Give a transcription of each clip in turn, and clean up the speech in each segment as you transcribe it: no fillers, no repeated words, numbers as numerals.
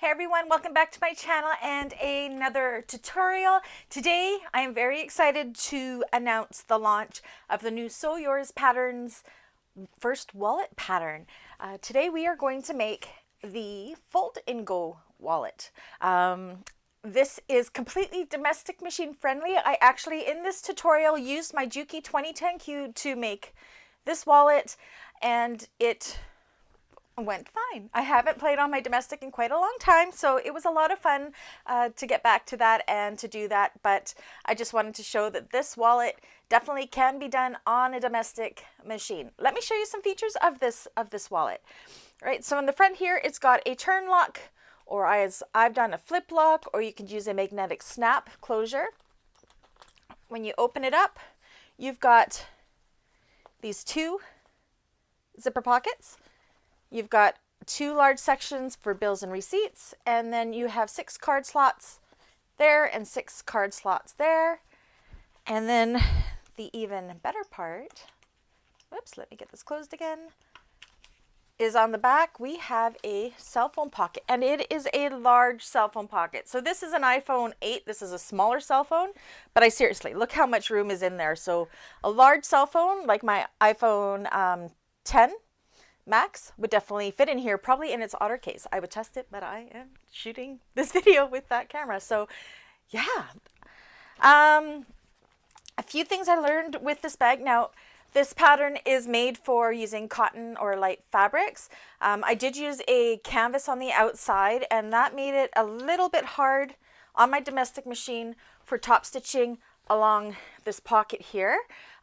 Hey everyone, welcome back to my channel and another tutorial. Today I am very excited to announce the launch of the new Sew Yours Patterns first wallet pattern. Today we are going to make the Fold and Go wallet. This is completely domestic machine friendly. I actually in this tutorial used my Juki 2010Q to make this wallet and it went fine. I haven't played on my domestic in quite a long time, so it was a lot of fun to get back to that and to do that, but I just wanted to show that this wallet definitely can be done on a domestic machine. Let me show you some features of this wallet. All right, so in the front here, it's got a turn lock, or as I've done a flip lock, or you can use a magnetic snap closure. When you open it up, you've got these two zipper pockets. You've got two large sections for bills and receipts, and then you have 6 card slots there and 6 card slots there. And then the even better part, whoops, let me get this closed again, is on the back we have a cell phone pocket, and it is a large cell phone pocket. So this is an iPhone 8, this is a smaller cell phone, but I seriously, look how much room is in there. So a large cell phone like my iPhone 10 Max would definitely fit in here, probably in its otter case. I would test it, but I am shooting this video with that camera. So yeah, a few things I learned with this bag. Now, this pattern is made for using cotton or light fabrics. I did use a canvas on the outside, and that made it a little bit hard on my domestic machine for top stitching along this pocket here.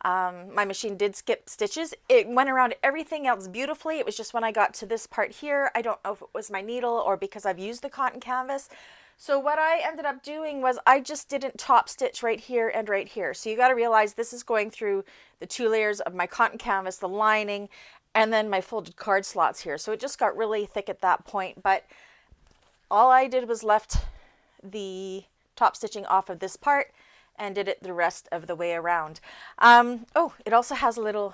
My machine did skip stitches. It went around everything else beautifully. It was just when I got to this part here, I don't know if it was my needle or because I've used the cotton canvas. So what I ended up doing was I just didn't top stitch right here and right here. So you got to realize this is going through the 2 layers of my cotton canvas, the lining, and then my folded card slots here. So it just got really thick at that point. But all I did was left the top stitching off of this part and did it the rest of the way around. Oh, it also has a little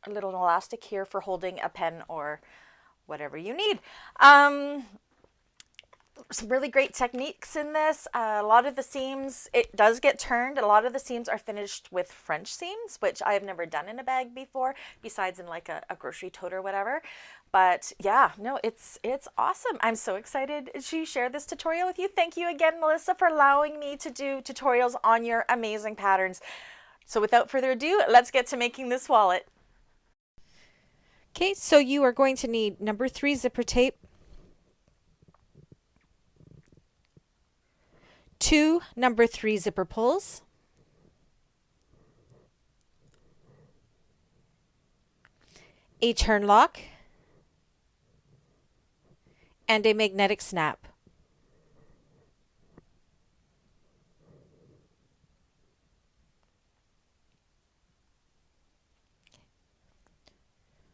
elastic here for holding a pen or whatever you need. Some really great techniques in this. A lot of the seams, it does get turned. A lot of the seams are finished with French seams, which I have never done in a bag before, besides in like a grocery tote or whatever. But yeah, no, it's awesome. I'm so excited to share this tutorial with you. Thank you again, Melissa, for allowing me to do tutorials on your amazing patterns. So without further ado, let's get to making this wallet. Okay, so you are going to need number 3 zipper tape, 2 number 3 zipper pulls, a turn lock, and a magnetic snap.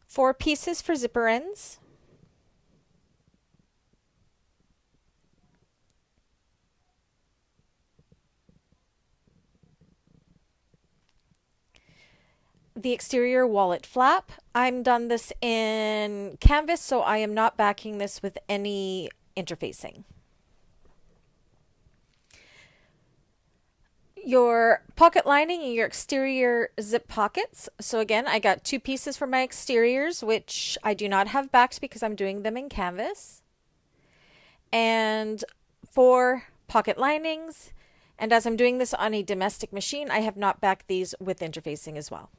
Four pieces for zipper ends. The exterior wallet flap. I'm done this in canvas, so I am not backing this with any interfacing. Your pocket lining and your exterior zip pockets. So again, I got 2 pieces for my exteriors, which I do not have backed because I'm doing them in canvas. And 4 pocket linings. And as I'm doing this on a domestic machine, I have not backed these with interfacing as well.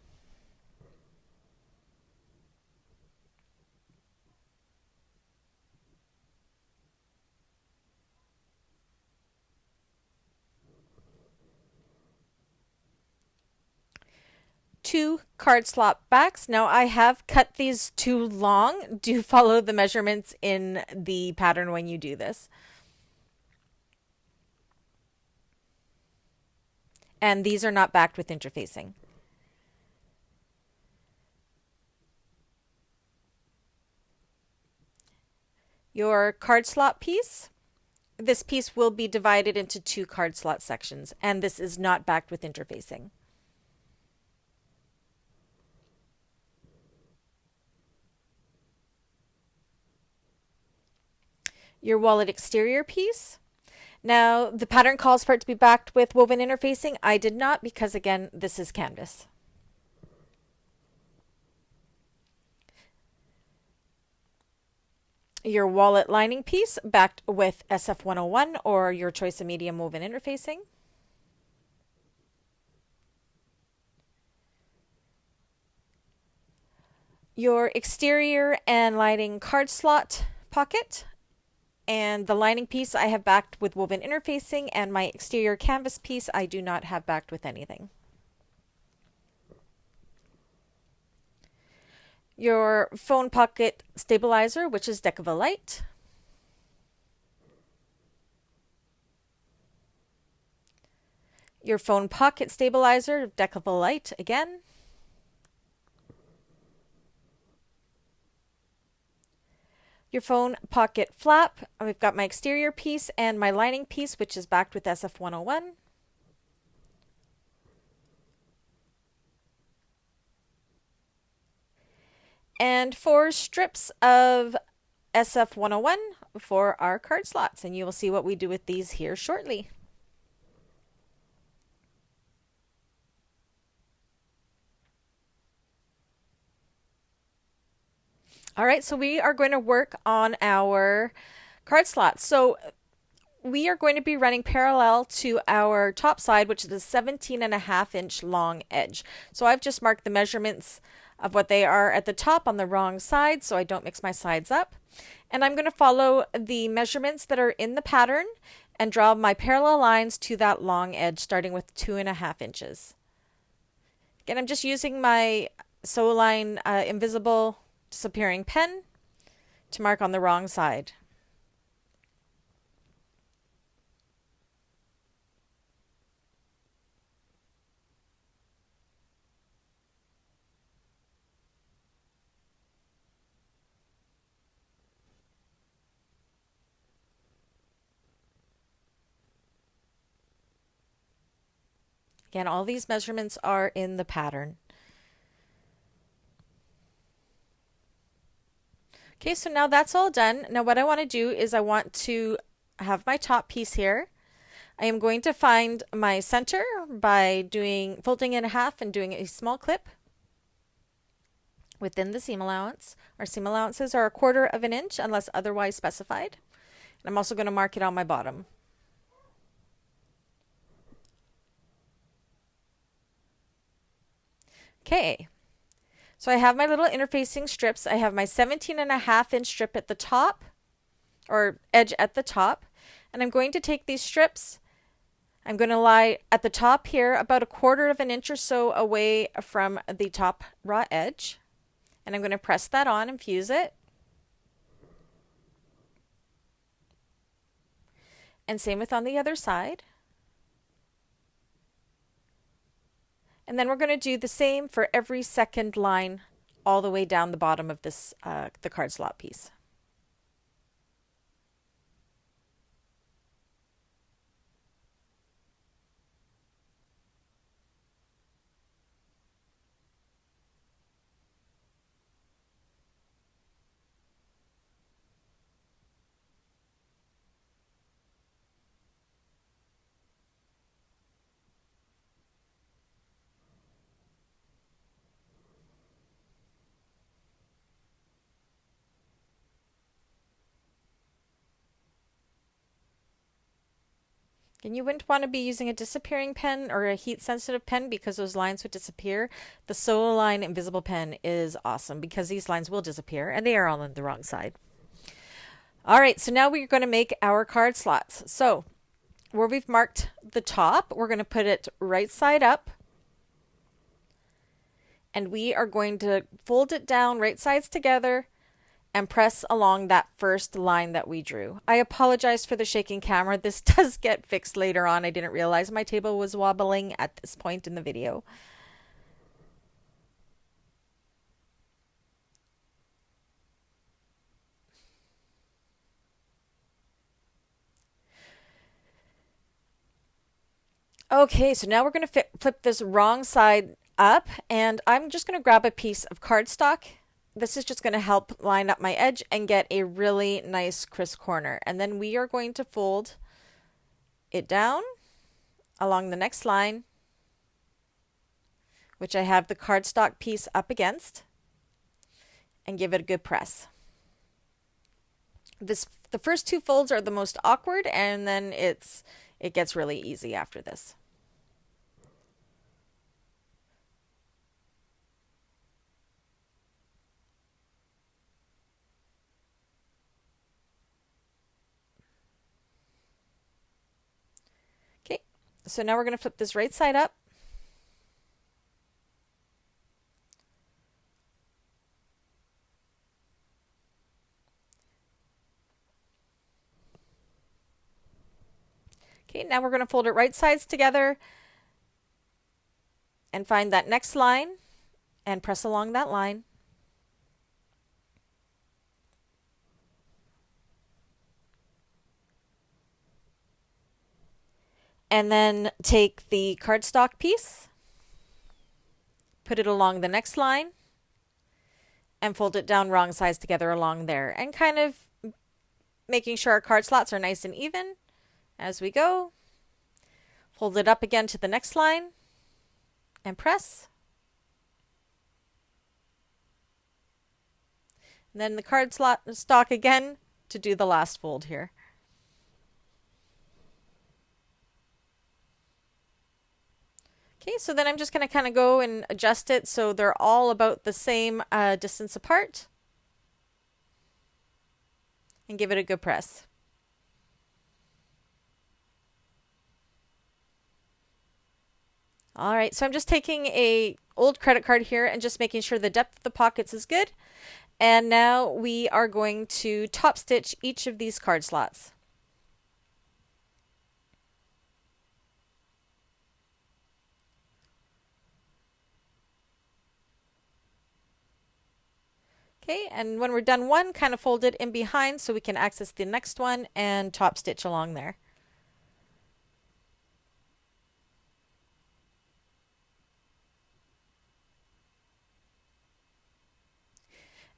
Two card slot backs. Now I have cut these too long. Do follow the measurements in the pattern when you do this. And these are not backed with interfacing. Your card slot piece. This piece will be divided into 2 card slot sections, and this is not backed with interfacing. your wallet exterior piece. Now, the pattern calls for it to be backed with woven interfacing. I did not because, again, this is canvas. Your wallet lining piece backed with SF101 or your choice of medium woven interfacing. Your exterior and lining card slot pocket. And the lining piece I have backed with woven interfacing, and my exterior canvas piece I do not have backed with anything. Your phone pocket stabilizer, which is Decovil Lite. Your phone pocket stabilizer, Decovil Lite again. Your phone pocket flap, we've got my exterior piece and my lining piece, which is backed with SF101. And 4 strips of SF101 for our card slots, and you will see what we do with these here shortly. All right, so we are going to work on our card slots. So we are going to be running parallel to our top side, which is a 17.5-inch long edge. So I've just marked the measurements of what they are at the top on the wrong side so I don't mix my sides up. And I'm going to follow the measurements that are in the pattern and draw my parallel lines to that long edge, starting with 2.5 inches. Again, I'm just using my Sewline invisible disappearing pen to mark on the wrong side. Again, all these measurements are in the pattern. Okay, so now that's all done. Now what I want to do is I want to have my top piece here. I am going to find my center by folding in half and doing a small clip within the seam allowance. Our seam allowances are 1/4 inch unless otherwise specified. And I'm also going to mark it on my bottom. Okay, so I have my little interfacing strips. I have my 17.5-inch strip at the top, or edge at the top, and I'm going to take these strips. I'm going to lie at the top here about 1/4 inch or so away from the top raw edge, and I'm going to press that on and fuse it. And same with on the other side. And then we're going to do the same for every second line all the way down the bottom of this the card slot piece. And you wouldn't want to be using a disappearing pen or a heat sensitive pen because those lines would disappear. The Sewline invisible pen is awesome because these lines will disappear and they are all on the wrong side. All right, so now we're going to make our card slots. So where we've marked the top, we're going to put it right side up. And we are going to fold it down right sides together and press along that first line that we drew. I apologize for the shaking camera. This does get fixed later on. I didn't realize my table was wobbling at this point in the video. Okay, so now we're going to flip this wrong side up, and I'm just going to grab a piece of cardstock this is just going to help line up my edge and get a really nice crisp corner. And then we are going to fold it down along the next line, which I have the cardstock piece up against, and give it a good press. The first two folds are the most awkward, and then it gets really easy after this. Okay, so now we're going to flip this right side up. Okay, now we're going to fold it right sides together and find that next line and press along that line. And then take the cardstock piece, put it along the next line, and fold it down wrong sides together along there, and kind of making sure our card slots are nice and even as we go. Fold it up again to the next line and press. And then the card stock again to do the last fold here. Okay, so then I'm just going to kind of go and adjust it so they're all about the same distance apart, and give it a good press. All right, so I'm just taking a old credit card here and just making sure the depth of the pockets is good. And now we are going to top stitch each of these card slots. Okay, and when we're done one, kind of fold it in behind so we can access the next one and top stitch along there.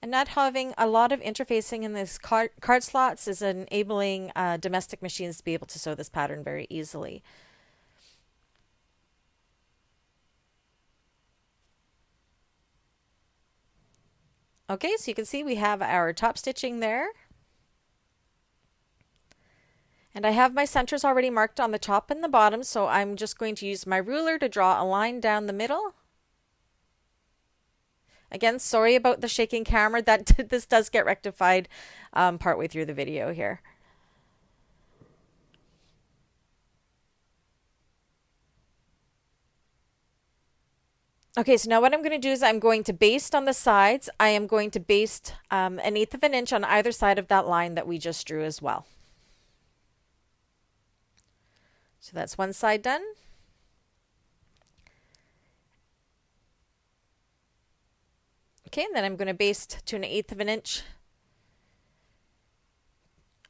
And not having a lot of interfacing in these card slots is enabling domestic machines to be able to sew this pattern very easily. Okay, so you can see we have our top stitching there. And I have my centers already marked on the top and the bottom, so I'm just going to use my ruler to draw a line down the middle. Again, sorry about the shaking camera. This does get rectified partway through the video here. Okay, so now what I'm going to do is I'm going to baste on the sides. I am going to baste 1/8 of an inch on either side of that line that we just drew as well. So that's one side done. Okay, and then I'm going to baste to 1/8 of an inch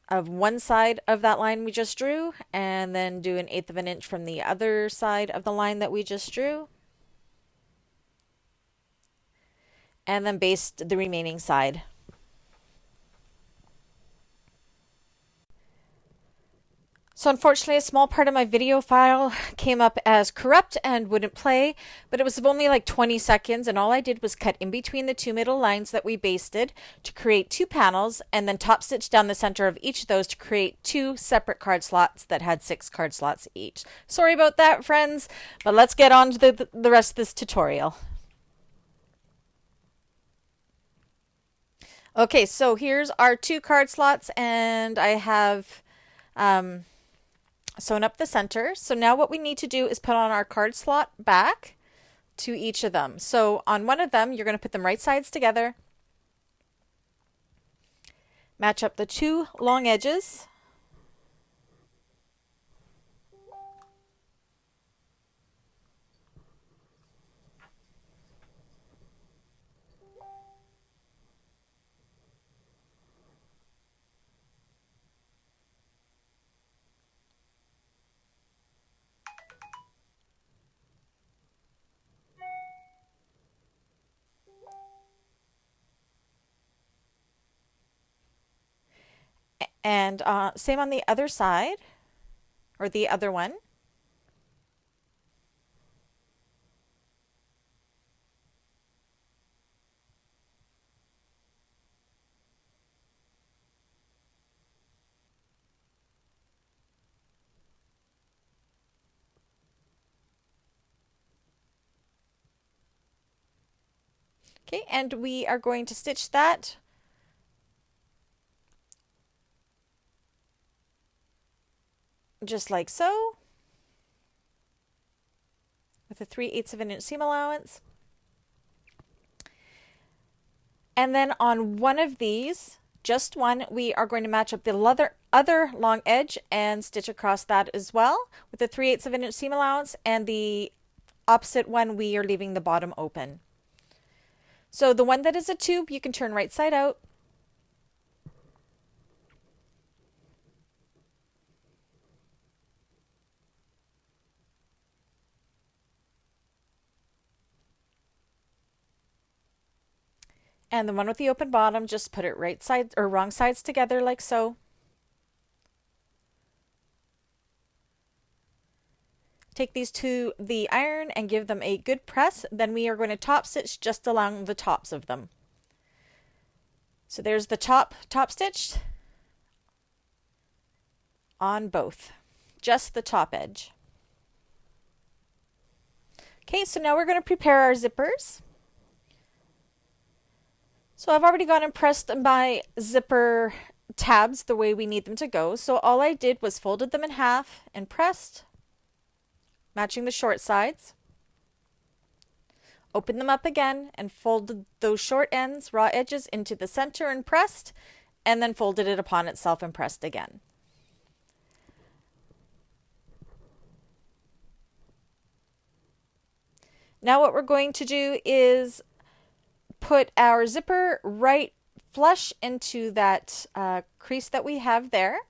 of one side of that line we just drew, and then do 1/8 of an inch from the other side of the line that we just drew. And then baste the remaining side. So unfortunately, a small part of my video file came up as corrupt and wouldn't play, but it was only like 20 seconds, and all I did was cut in between the two middle lines that we basted to create two panels, and then top stitch down the center of each of those to create two separate card slots that had 6 card slots each. Sorry about that, friends, but let's get on to the rest of this tutorial. Okay, so here's our 2 card slots, and I have sewn up the center. So now what we need to do is put on our card slot back to each of them. So on one of them, you're going to put them right sides together, match up the 2 long edges, And same on the other side, or the other one. Okay, and we are going to stitch that just like so, with a 3/8 of an inch seam allowance. And then on one of these, just one, we are going to match up the other long edge and stitch across that as well with a 3/8 of an inch seam allowance, and the opposite one we are leaving the bottom open. So the one that is a tube, you can turn right side out. And the one with the open bottom, just put it right side or wrong sides together like so. Take these to the iron and give them a good press. Then we are going to top stitch just along the tops of them. So there's the top stitched on both, just the top edge. Okay, so now we're going to prepare our zippers. So I've already gone and pressed my zipper tabs the way we need them to go. So all I did was folded them in half and pressed, matching the short sides. Opened them up again and folded those short ends, raw edges, into the center and pressed, and then folded it upon itself and pressed again. Now what we're going to do is put our zipper right flush into that crease that we have there.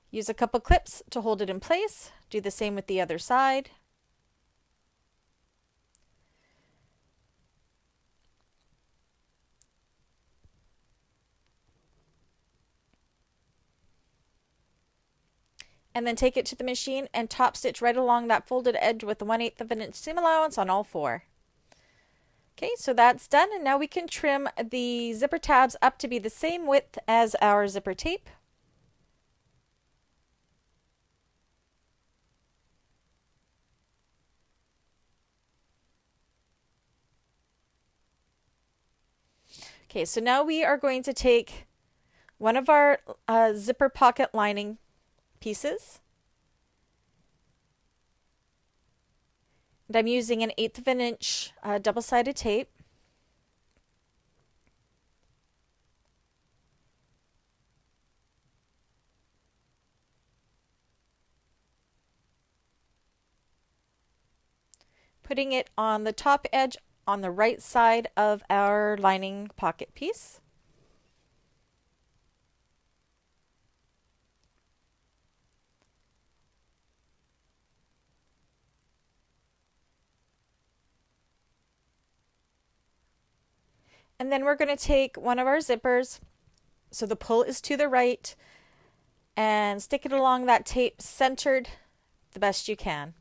Use a couple clips to hold it in place. Do the same with the other side. And then take it to the machine and top stitch right along that folded edge with the 1/8 of an inch seam allowance on all four. Okay, so that's done, and now we can trim the zipper tabs up to be the same width as our zipper tape. Okay, so now we are going to take one of our zipper pocket lining pieces, and I'm using an 1/8 of an inch double-sided tape. Putting it on the top edge on the right side of our lining pocket piece. And then we're going to take one of our zippers, so the pull is to the right, and stick it along that tape centered the best you can.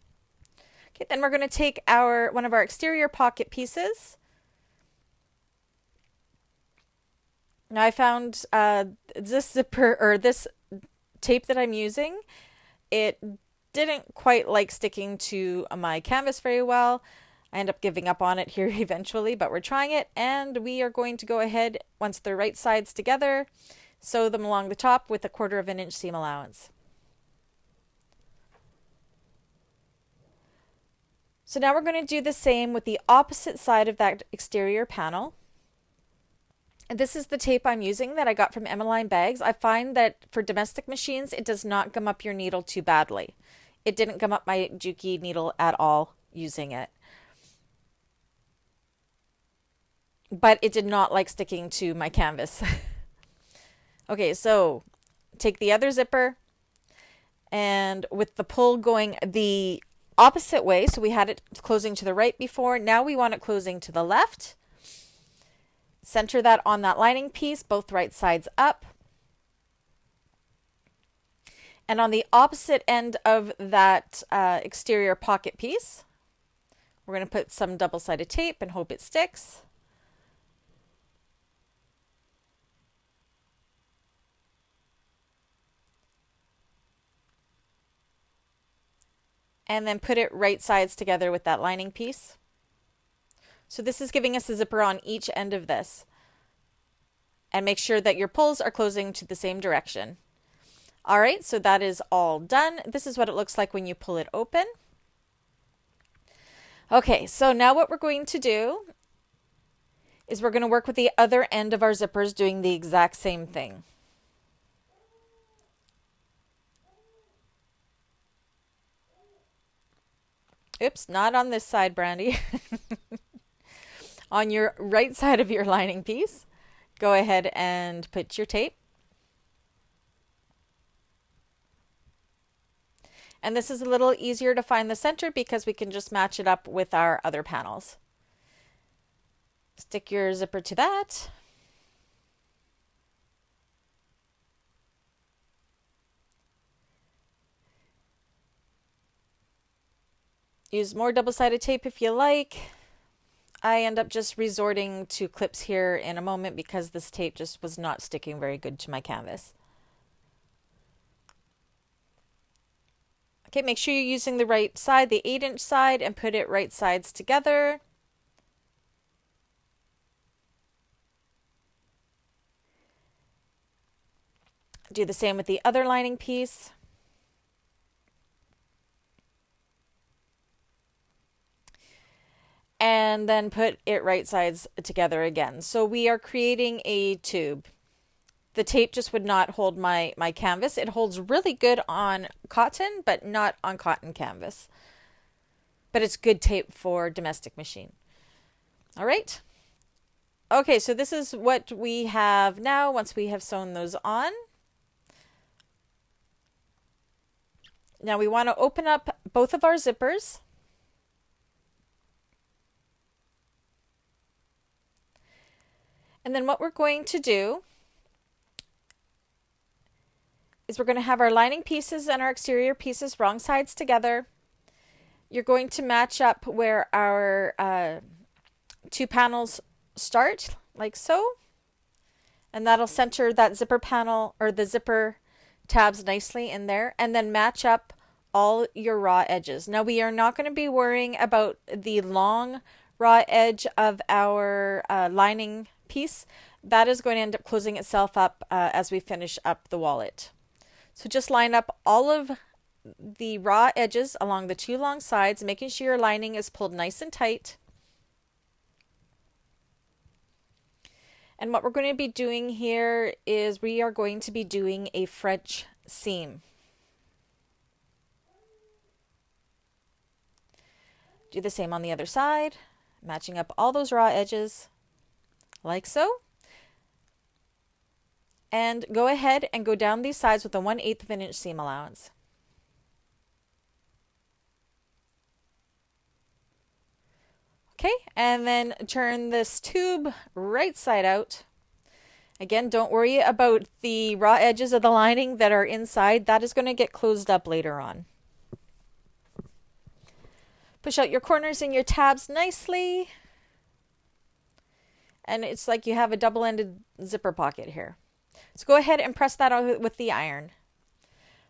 Okay, then we're going to take one of our exterior pocket pieces. Now I found this zipper, or this tape that I'm using, it didn't quite like sticking to my canvas very well. I end up giving up on it here eventually, but we're trying it, and we are going to go ahead, once they're right sides together, sew them along the top with a 1/4 of an inch seam allowance. So now we're going to do the same with the opposite side of that exterior panel. And this is the tape I'm using that I got from Emmeline Bags. I find that for domestic machines, it does not gum up your needle too badly. It didn't gum up my Juki needle at all using it. But it did not like sticking to my canvas. Okay, so take the other zipper, and with the pull going the opposite way, so we had it closing to the right before, now we want it closing to the left. Center that on that lining piece, both right sides up. And on the opposite end of that exterior pocket piece, we're going to put some double-sided tape and hope it sticks. And then put it right sides together with that lining piece. So this is giving us a zipper on each end of this. And make sure that your pulls are closing to the same direction. All right, so that is all done. This is what it looks like when you pull it open. Okay, so now what we're going to do is we're going to work with the other end of our zippers doing the exact same thing. Oops, not on this side, Brandy. On your right side of your lining piece, go ahead and put your tape. And this is a little easier to find the center because we can just match it up with our other panels. Stick your zipper to that. Use more double-sided tape if you like. I end up just resorting to clips here in a moment because this tape just was not sticking very good to my canvas. Okay, make sure you're using the right side, the 8-inch side, and put it right sides together. Do the same with the other lining piece. And then put it right sides together again. So we are creating a tube. The tape just would not hold my canvas. It holds really good on cotton, but not on cotton canvas. But it's good tape for domestic machine. All right. Okay, so this is what we have now once we have sewn those on. Now we want to open up both of our zippers. And then what we're going to do is we're going to have our lining pieces and our exterior pieces wrong sides together. You're going to match up where our two panels start, like so. And that'll center that zipper panel or the zipper tabs nicely in there. And then match up all your raw edges. Now we are not going to be worrying about the long raw edge of our lining piece. That is going to end up closing itself up as we finish up the wallet. So just line up all of the raw edges along the two long sides, making sure your lining is pulled nice and tight. And what we're going to be doing here is we are going to be doing a French seam. Do the same on the other side, matching up all those raw edges like so. And go ahead and go down these sides with a 1/8 of an inch seam allowance. Okay, and then turn this tube right side out. Again, don't worry about the raw edges of the lining that are inside. That is going to get closed up later on. Push out your corners and your tabs nicely. And it's like you have a double-ended zipper pocket here. So go ahead and press that out with the iron.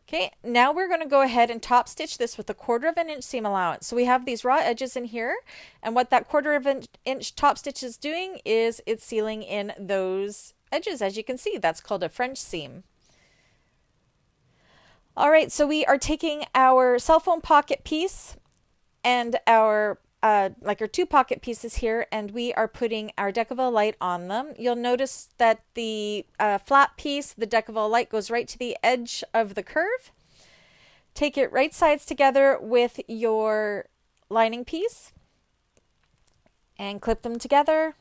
Okay, now we're going to go ahead and top stitch this with a 1/4 of an inch seam allowance. So we have these raw edges in here, and what that 1/4 of an inch top stitch is doing is it's sealing in those edges. As you can see, that's called a French seam. All right, so we are taking our cell phone pocket piece and our like our two pocket pieces here, and we are putting our Decovil Lite on them. You'll notice that the flat piece, the Decovil Lite, goes right to the edge of the curve. Take it right sides together with your lining piece and clip them together.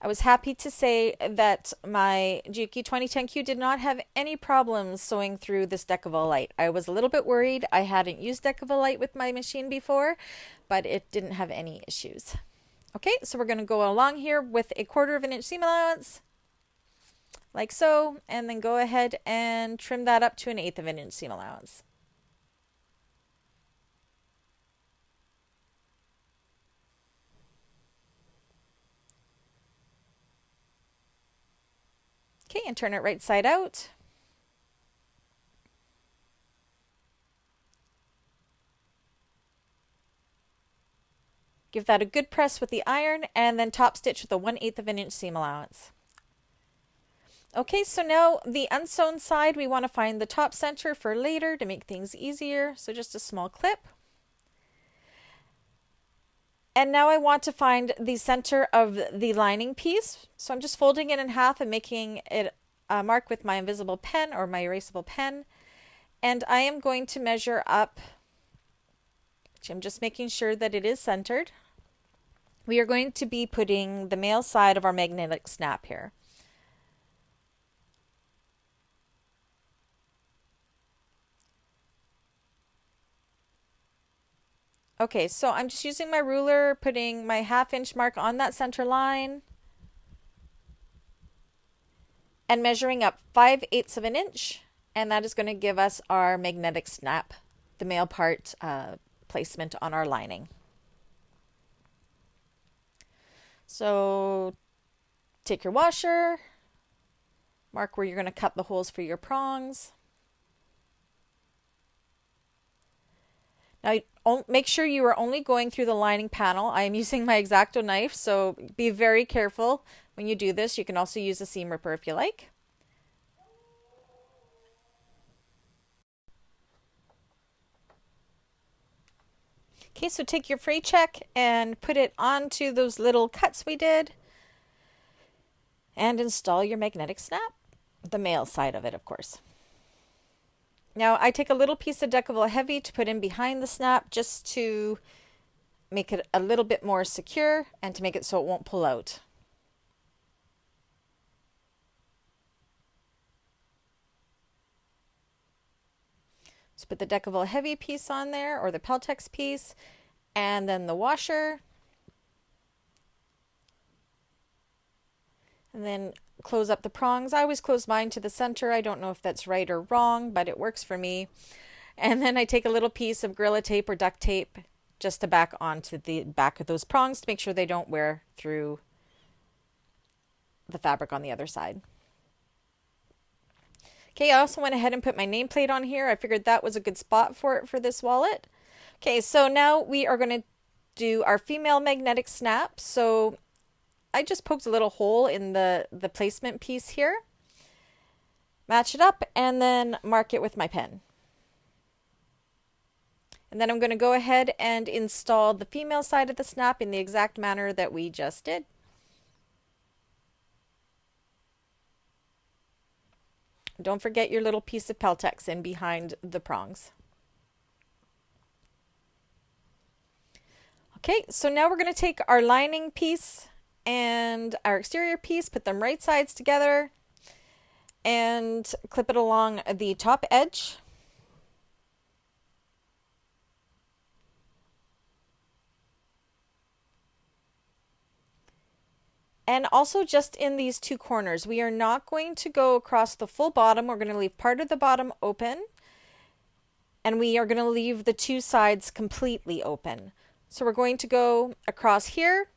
I was happy to say that my Juki 2010Q did not have any problems sewing through this Decovil Lite. I was a little bit worried. I hadn't used Decovil Lite with my machine before, but it didn't have any issues. Okay, so we're going to go along here with a 1/4 of an inch seam allowance. like so, and then go ahead and trim that up to 1/8 of an inch seam allowance. Okay, and turn it right side out. Give that a good press with the iron, and then top stitch with a 1/8 of an inch seam allowance. Okay, so now the unsewn side, we want to find the top center for later to make things easier. So just a small clip. And now I want to find the center of the lining piece. So I'm just folding it in half and making it a mark with my invisible pen or my erasable pen. And I am going to measure up. I'm just making sure that it is centered. We are going to be putting the male side of our magnetic snap here. Okay, so I'm just using my ruler, putting my 1/2 inch mark on that center line and measuring up 5/8 of an inch, and that is going to give us our magnetic snap, the male part placement on our lining. So take your washer, mark where you're going to cut the holes for your prongs. Now, make sure you are only going through the lining panel. I am using my X-Acto knife, so be very careful when you do this. You can also use a seam ripper if you like. Okay, so take your fray check and put it onto those little cuts we did and install your magnetic snap, the male side of it, of course. Now I take a little piece of Decovil Heavy to put in behind the snap just to make it a little bit more secure and to make it so it won't pull out. So put the Decovil Heavy piece on there, or the Peltex piece, and then the washer. And then close up the prongs. I always close mine to the center. I don't know if that's right or wrong, but it works for me. And then I take a little piece of Gorilla Tape or duct tape just to back onto the back of those prongs to make sure they don't wear through the fabric on the other side. Okay, I also went ahead and put my nameplate on here. I figured that was a good spot for it for this wallet. Okay, so now we are going to do our female magnetic snap. So I just poked a little hole in the placement piece here. Match it up and then mark it with my pen. And then I'm going to go ahead and install the female side of the snap in the exact manner that we just did. Don't forget your little piece of Peltex in behind the prongs. Okay, so now we're going to take our lining piece and our exterior piece, put them right sides together, and clip it along the top edge. And also just in these two corners, we are not going to go across the full bottom. We're going to leave part of the bottom open, and we are going to leave the two sides completely open. So we're going to go across here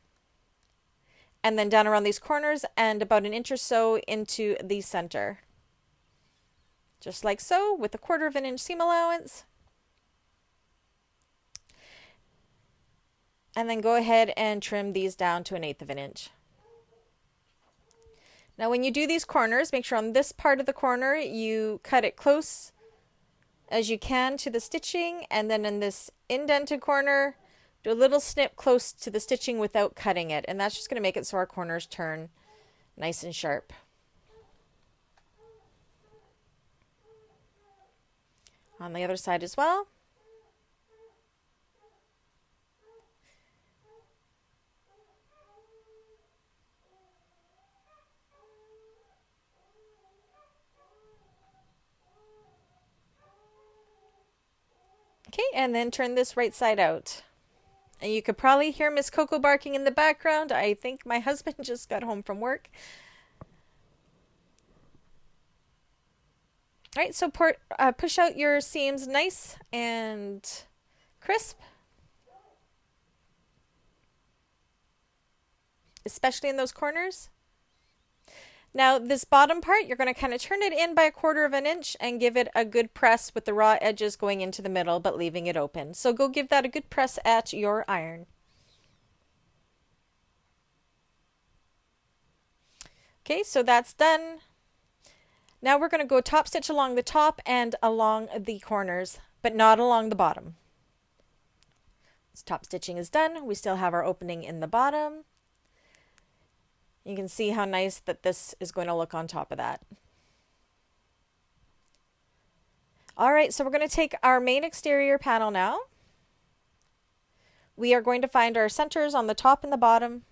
and then down around these corners and about 1 inch or so into the center. Just like so, with a 1/4 of an inch seam allowance. And then go ahead and trim these down to 1/8 of an inch. Now when you do these corners, make sure on this part of the corner you cut it close as you can to the stitching, and then in this indented corner, do a little snip close to the stitching without cutting it, and that's just going to make it so our corners turn nice and sharp. On the other side as well. Okay, and then turn this right side out. And you could probably hear Miss Coco barking in the background. I think my husband just got home from work. All right, so push out your seams nice and crisp, especially in those corners. Now this bottom part, you're going to kind of turn it in by 1/4 of an inch and give it a good press with the raw edges going into the middle but leaving it open. So go give that a good press at your iron. Okay, so that's done. Now we're going to go top stitch along the top and along the corners, but not along the bottom. So top stitching is done. We still have our opening in the bottom. You can see how nice that this is going to look on top of that. All right, so we're going to take our main exterior panel now. We are going to find our centers on the top and the bottom.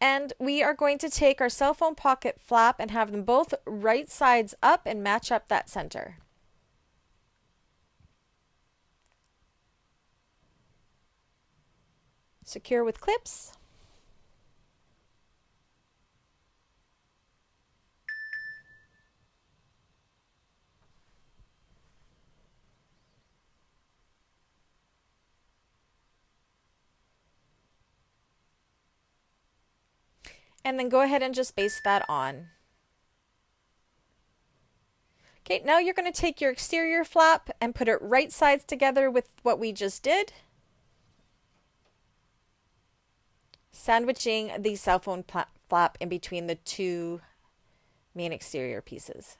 And we are going to take our cell phone pocket flap and have them both right sides up and match up that center. Secure with clips. And then go ahead and just baste that on. Okay, now you're going to take your exterior flap and put it right sides together with what we just did, sandwiching the cell phone flap in between the two main exterior pieces.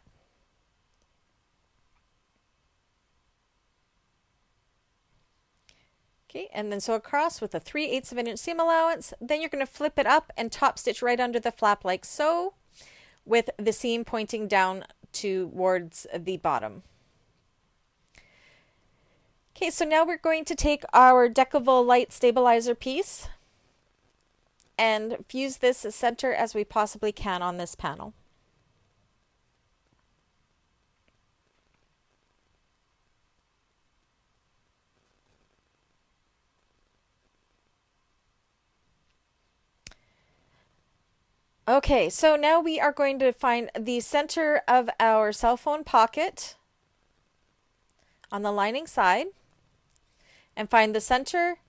Okay, and then sew across with a 3/8 of an inch seam allowance. Then you're going to flip it up and top stitch right under the flap like so, with the seam pointing down towards the bottom. Okay, so now we're going to take our Decovil Lite stabilizer piece and fuse this as center as we possibly can on this panel. Okay, so now we are going to find the center of our cell phone pocket on the lining side and find the center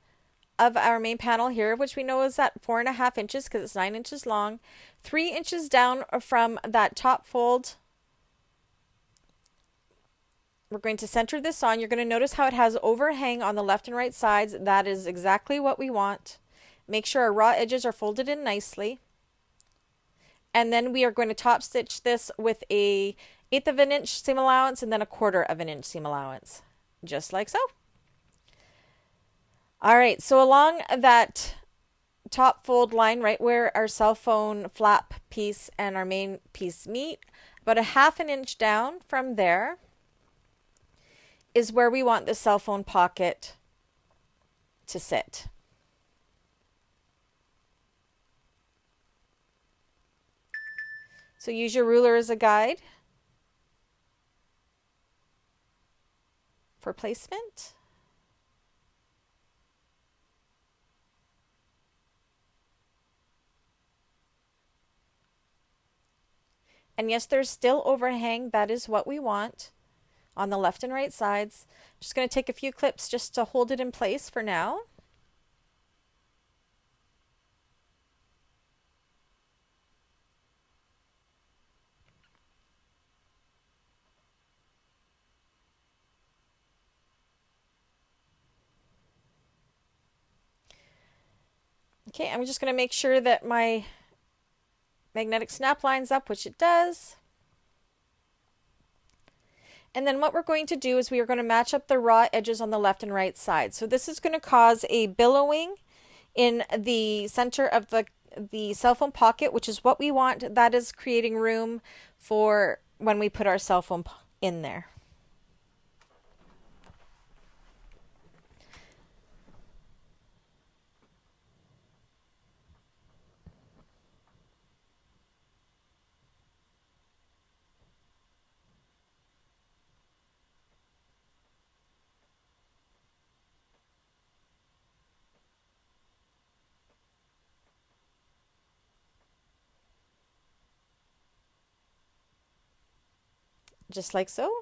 of our main panel here, which we know is at 4.5 inches because it's 9 inches long, 3 inches down from that top fold. We're going to center this on. You're going to notice how it has overhang on the left and right sides. That is exactly what we want. Make sure our raw edges are folded in nicely. And then we are going to top stitch this with a 1/8 of an inch seam allowance and then a 1/4 of an inch seam allowance, just like so. All right, so along that top fold line, right where our cell phone flap piece and our main piece meet, about 1/2 an inch down from there is where we want the cell phone pocket to sit. So use your ruler as a guide for placement. And yes, there's still overhang. That is what we want on the left and right sides. Just going to take a few clips just to hold it in place for now. Okay, I'm just going to make sure that my magnetic snap lines up, which it does. And then what we're going to do is we are going to match up the raw edges on the left and right side. So this is going to cause a billowing in the center of the cell phone pocket, which is what we want. That is creating room for when we put our cell phone in there. just like so.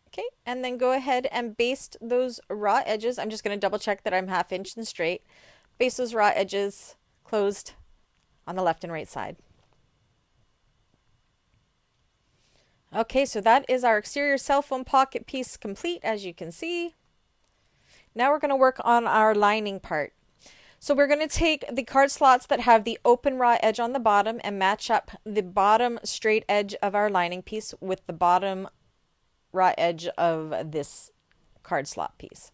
Okay, and then go ahead and baste those raw edges. I'm just going to double check that I'm 1/2 inch and straight. Baste those raw edges closed on the left and right side. Okay, so that is our exterior cell phone pocket piece complete, as you can see. Now we're going to work on our lining part. So we're going to take the card slots that have the open raw edge on the bottom and match up the bottom straight edge of our lining piece with the bottom raw edge of this card slot piece.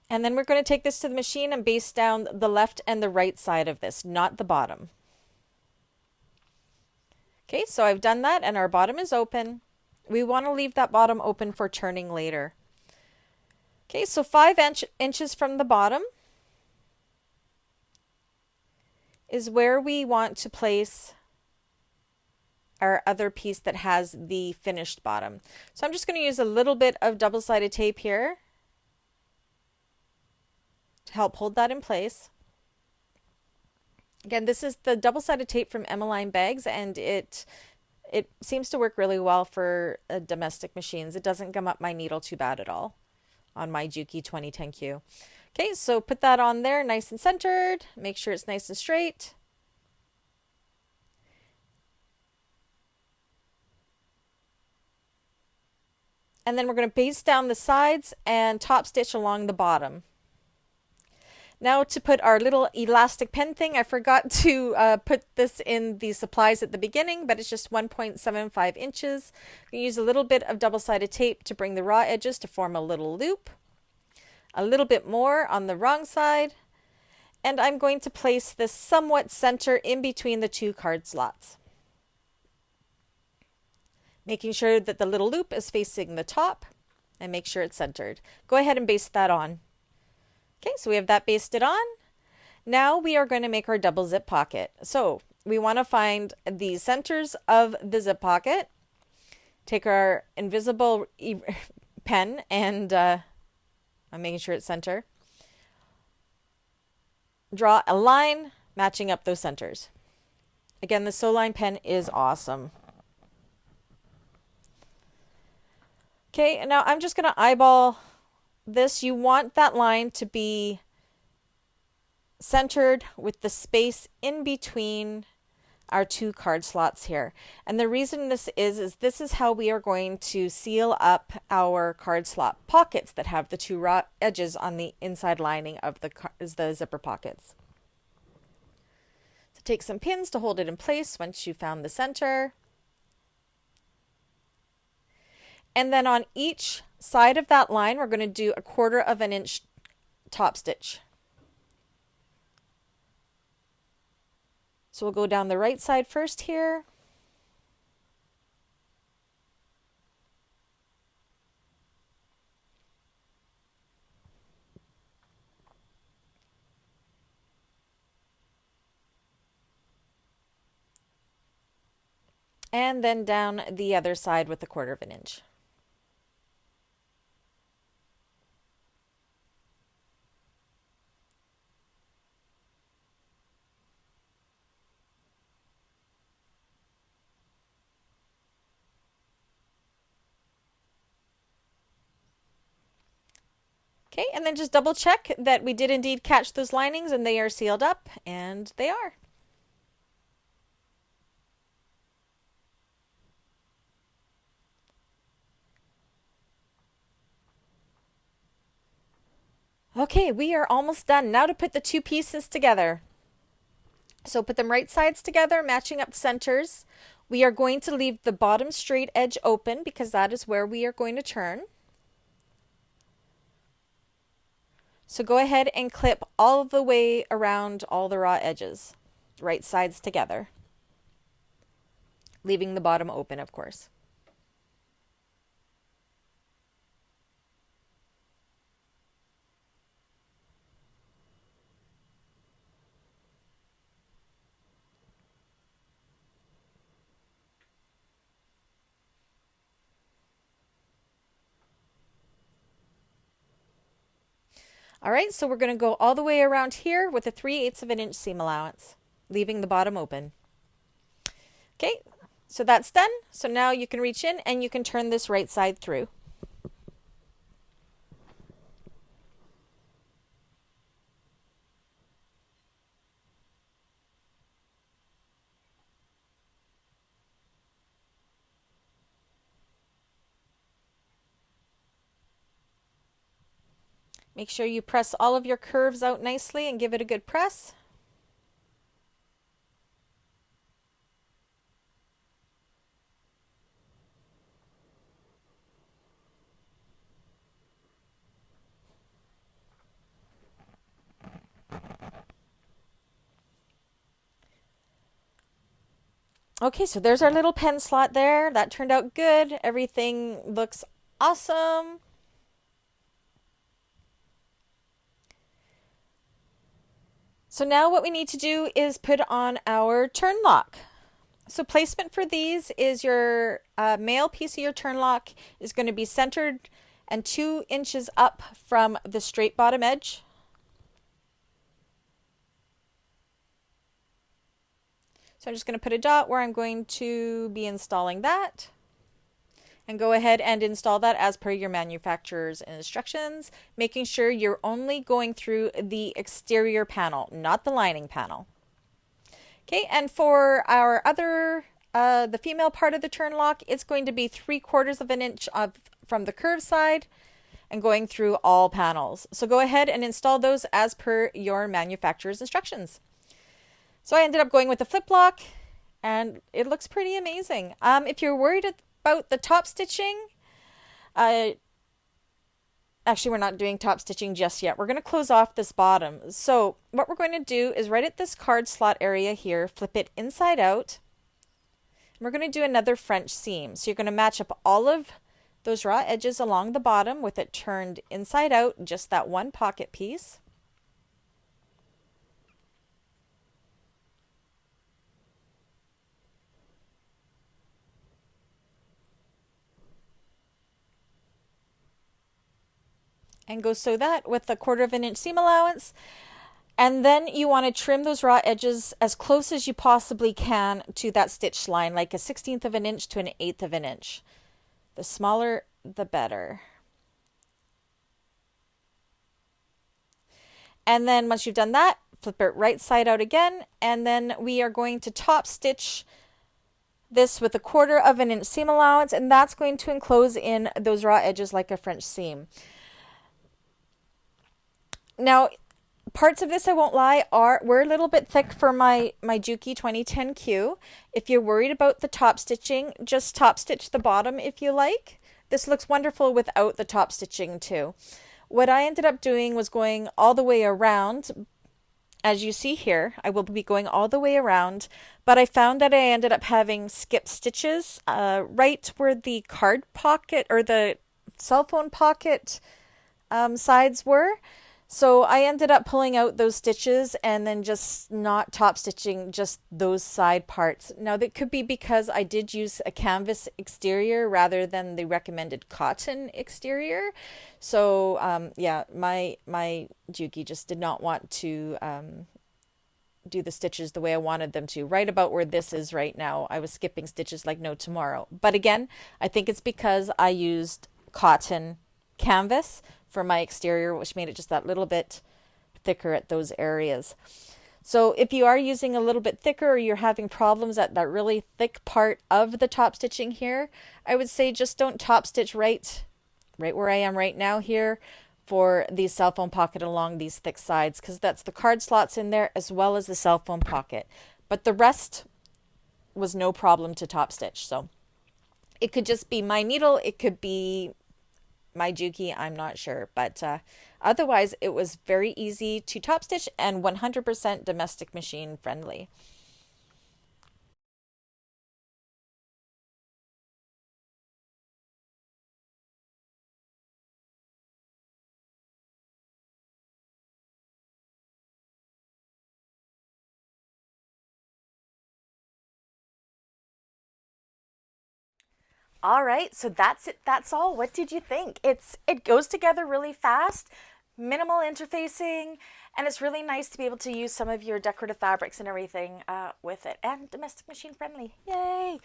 And then we're going to take this to the machine and baste down the left and the right side of this, not the bottom. Okay, so I've done that and our bottom is open. We want to leave that bottom open for turning later. Okay, so 5 inches from the bottom is where we want to place our other piece that has the finished bottom. So I'm just going to use a little bit of double-sided tape here to help hold that in place. Again, this is the double-sided tape from Emmeline Bags, and it seems to work really well for domestic machines. It doesn't gum up my needle too bad at all on my Juki 2010Q. Okay, so put that on there nice and centered. Make sure it's nice and straight. And then we're going to baste down the sides and top stitch along the bottom. Now to put our little elastic pen thing, I forgot to put this in the supplies at the beginning, but it's just 1.75 inches. You can use a little bit of double-sided tape to bring the raw edges to form a little loop. A little bit more on the wrong side. And I'm going to place this somewhat center in between the 2 card slots, making sure that the little loop is facing the top and make sure it's centered. Go ahead and baste that on. Okay, so we have that basted on. Now we are going to make our double zip pocket. So we want to find the centers of the zip pocket. Take our invisible pen and I'm making sure it's center. Draw a line matching up those centers. Again, the Soline pen is awesome. Okay, and now I'm just going to eyeball this. You want that line to be centered with the space in between our 2 card slots here. And the reason this is this is how we are going to seal up our card slot pockets that have the 2 raw edges on the inside lining of the zipper pockets. So take some pins to hold it in place once you found the center. And then on each side of that line, we're going to do 1/4 inch top stitch. So we'll go down the right side first here. And then down the other side with 1/4 inch. Okay, and then just double check that we did indeed catch those linings and they are sealed up, and they are. Okay, we are almost done. Now to put the 2 pieces together. So put them right sides together, matching up centers. We are going to leave the bottom straight edge open because that is where we are going to turn. So go ahead and clip all the way around all the raw edges, right sides together, leaving the bottom open, of course. All right, so we're going to go all the way around here with a 3/8 of an inch seam allowance, leaving the bottom open. Okay, so that's done. So now you can reach in and you can turn this right side through. Make sure you press all of your curves out nicely and give it a good press. Okay, so there's our little pen slot there. That turned out good. Everything looks awesome. So now what we need to do is put on our turn lock. So placement for these is your male piece of your turn lock is going to be centered and 2 inches up from the straight bottom edge. So I'm just going to put a dot where I'm going to be installing that. And go ahead and install that as per your manufacturer's instructions, making sure you're only going through the exterior panel, not the lining panel. Okay, and for our other, the female part of the turn lock, it's going to be 3/4 of an inch from the curve side and going through all panels. So go ahead and install those as per your manufacturer's instructions. So I ended up going with the flip lock and it looks pretty amazing. If you're worried about the top stitching, actually we're not doing top stitching just yet. We're going to close off this bottom. So what we're going to do is right at this card slot area here, flip it inside out. And we're going to do another French seam. So you're going to match up all of those raw edges along the bottom with it turned inside out, just that one pocket piece. And go sew that with a 1/4 of an inch seam allowance. And then you want to trim those raw edges as close as you possibly can to that stitch line, like a 1/16 of an inch to an 1/8 of an inch. The smaller, the better. And then once you've done that, flip it right side out again. And then we are going to top stitch this with a 1/4 of an inch seam allowance, and that's going to enclose in those raw edges like a French seam. Now, parts of this, I won't lie, were a little bit thick for my Juki 2010Q. If you're worried about the top stitching, just top stitch the bottom if you like. This looks wonderful without the top stitching too. What I ended up doing was going all the way around. As you see here, I will be going all the way around, but I found that I ended up having skip stitches right where the card pocket or the cell phone pocket sides were. So I ended up pulling out those stitches and then just not top stitching just those side parts. Now that could be because I did use a canvas exterior rather than the recommended cotton exterior. So yeah, my Juki just did not want to do the stitches the way I wanted them to. Right about where this is right now, I was skipping stitches like no tomorrow. But again, I think it's because I used cotton canvas for my exterior, which made it just that little bit thicker at those areas. So if you are using a little bit thicker or you're having problems at that really thick part of the top stitching here, I would say just don't top stitch right where I am right now here for the cell phone pocket along these thick sides, because that's the card slots in there as well as the cell phone pocket. But the rest was no problem to top stitch. So it could just be my needle, it could be my Juki, I'm not sure, but otherwise it was very easy to top stitch and 100% domestic machine friendly. All right, so that's it. That's all. What did you think? It goes together really fast. minimal interfacing, and it's really nice to be able to use some of your decorative fabrics and everything with it, and domestic machine friendly. Yay!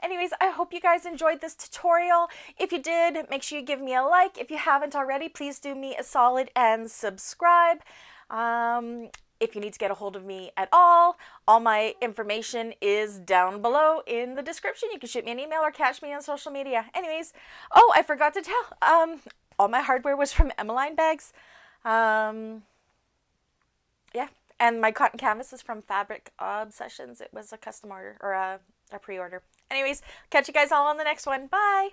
Anyways, I hope you guys enjoyed this tutorial. If you did, make sure you give me a like. If you haven't already, please do me a solid and subscribe. If you need to get a hold of me at all my information is down below in the description. You can shoot me an email or catch me on social media. Anyways, oh, I forgot to tell, all my hardware was from Emmeline Bags. Yeah, and my cotton canvas is from Fabric Obsessions. It was a custom order, or a pre-order. Anyways, catch you guys all on the next one. Bye!